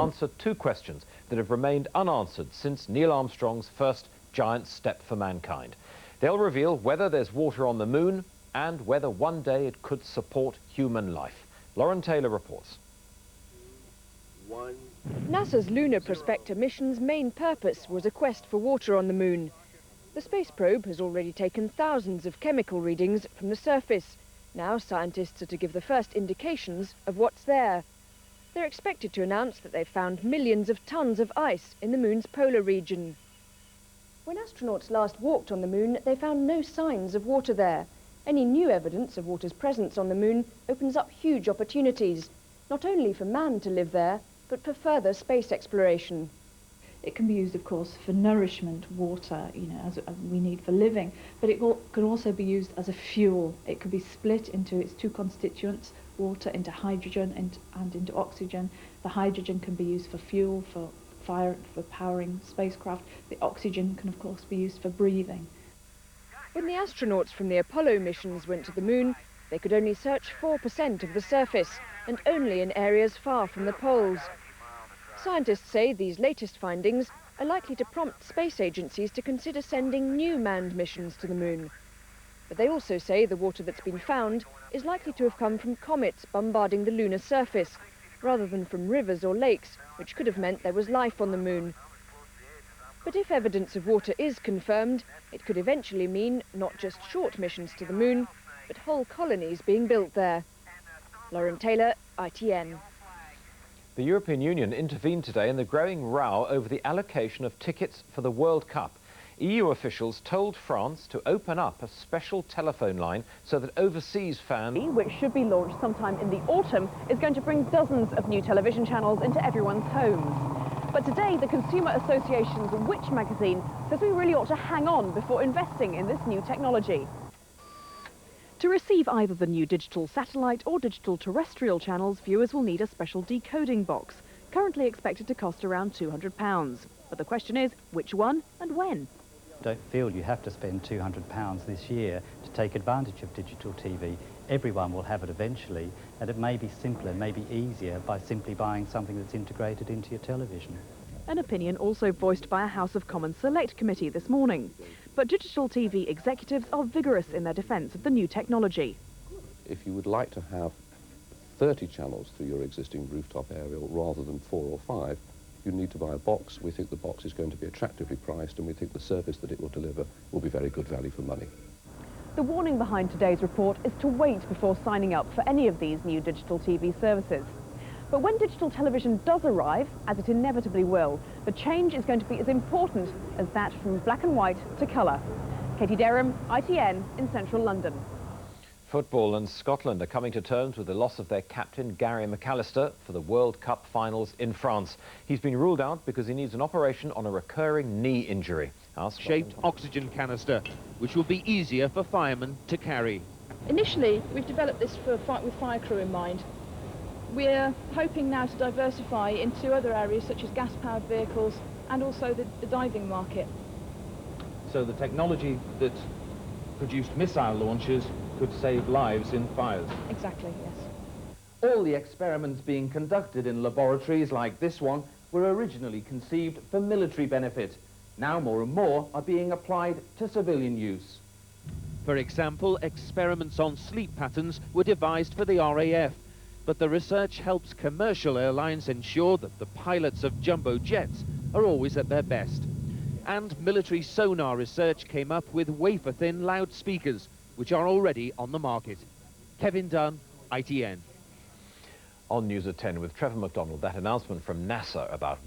answer two questions that have remained unanswered since Neil Armstrong's first giant step for mankind. They'll reveal whether there's water on the moon and whether one day it could support human life. Lauren Taylor reports. NASA's Lunar Prospector mission's main purpose was a quest for water on the moon. The space probe has already taken thousands of chemical readings from the surface. Now scientists are to give the first indications of what's there. They're expected to announce that they've found millions of tons of ice in the moon's polar region. When astronauts last walked on the moon, they found no signs of water there. Any new evidence of water's presence on the moon opens up huge opportunities, not only for man to live there, but for further space exploration. It can be used, of course, for nourishment, water, as we need for living, but it can also be used as a fuel. It could be split into its two constituents, water into hydrogen and into oxygen. The hydrogen can be used for fuel, for fire, for powering spacecraft. The oxygen can, of course, be used for breathing. When the astronauts from the Apollo missions went to the moon, they could only search 4% of the surface, and only in areas far from the poles. Scientists say these latest findings are likely to prompt space agencies to consider sending new manned missions to the moon. But they also say the water that's been found is likely to have come from comets bombarding the lunar surface, rather than from rivers or lakes, which could have meant there was life on the moon. But if evidence of water is confirmed, it could eventually mean not just short missions to the moon, but whole colonies being built there. Lauren Taylor, ITN. The European Union intervened today in the growing row over the allocation of tickets for the World Cup. EU officials told France to open up a special telephone line so that overseas fans... Which should be launched sometime in the autumn, is going to bring dozens of new television channels into everyone's homes. But today, the Consumer Association's Which magazine says we really ought to hang on before investing in this new technology. To receive either the new digital satellite or digital terrestrial channels, viewers will need a special decoding box, currently expected to cost around £200. But the question is, which one and when? I don't feel you have to spend £200 this year to take advantage of digital TV. Everyone will have it eventually, and it may be simpler, maybe easier by simply buying something that's integrated into your television. An opinion also voiced by a House of Commons Select Committee this morning. But digital TV executives are vigorous in their defence of the new technology. If you would like to have 30 channels through your existing rooftop area rather than 4 or 5, you need to buy a box. We think the box is going to be attractively priced, and we think the service that it will deliver will be very good value for money. The warning behind today's report is to wait before signing up for any of these new digital TV services. But when digital television does arrive, as it inevitably will, the change is going to be as important as that from black and white to colour. Katie Derham, ITN in central London. Football and Scotland are coming to terms with the loss of their captain, Gary McAllister, for the World Cup finals in France. He's been ruled out because he needs an operation on a recurring knee injury. Shaped oxygen canister, which will be easier for firemen to carry. Initially, we've developed this with fire crew in mind. We're hoping now to diversify into other areas such as gas-powered vehicles and also the diving market. So the technology that produced missile launchers could save lives in fires. Exactly, yes. All the experiments being conducted in laboratories like this one were originally conceived for military benefit. Now more and more are being applied to civilian use. For example, experiments on sleep patterns were devised for the RAF, but the research helps commercial airlines ensure that the pilots of jumbo jets are always at their best. And military sonar research came up with wafer-thin loudspeakers, which are already on the market. Kevin Dunn, ITN. On News at 10 with Trevor McDonald, that announcement from NASA about